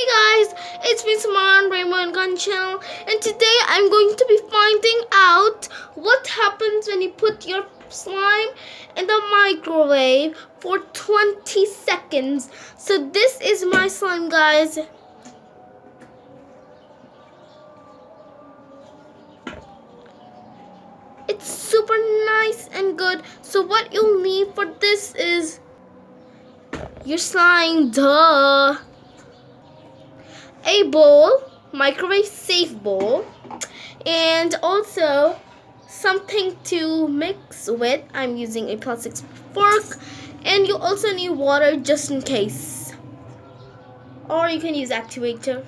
Hey guys, it's me Saman, Rainbow and Gun Channel, and today I'm going to be finding out what happens when you put your slime in the microwave for 20 seconds. So this is my slime, guys. It's super nice and good. So what you'll need for this is your slime, duh. A bowl, microwave safe bowl, and also something to mix with. I'm using a plastic fork, and you also need water just in case, or you can use activator.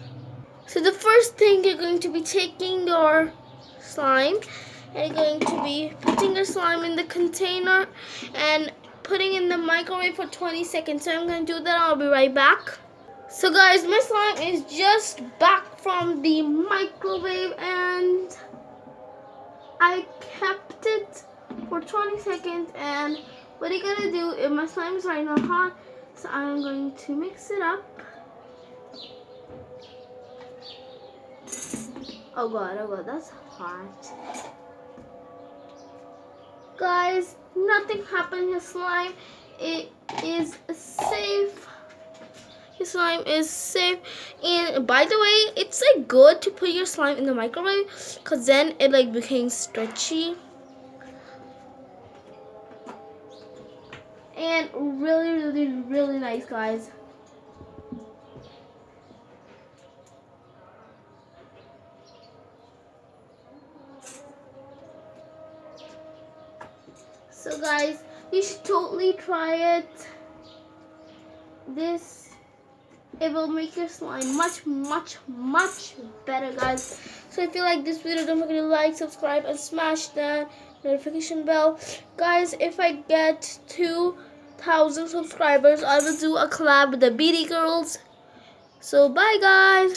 So the first thing, you're going to be taking your slime and you're going to be putting your slime in the container and putting in the microwave for 20 seconds. So I'm going to do that. I'll be right back. So guys, my slime is just back from the microwave and I kept it for 20 seconds. And what you're gonna do, if my slime is right now hot, so I'm going to mix it up. Oh god, that's hot. Guys, nothing happened. Your slime, it is safe. Your slime is safe. And by the way, it's like good to put your slime in the microwave because then it like became stretchy and really nice, guys. So guys, you should totally try it. It will make your slime much better, guys. So if you like this video, don't forget to like, subscribe, and smash the notification bell. Guys, if I get 2,000 subscribers, I will do a collab with the BD girls. So bye guys.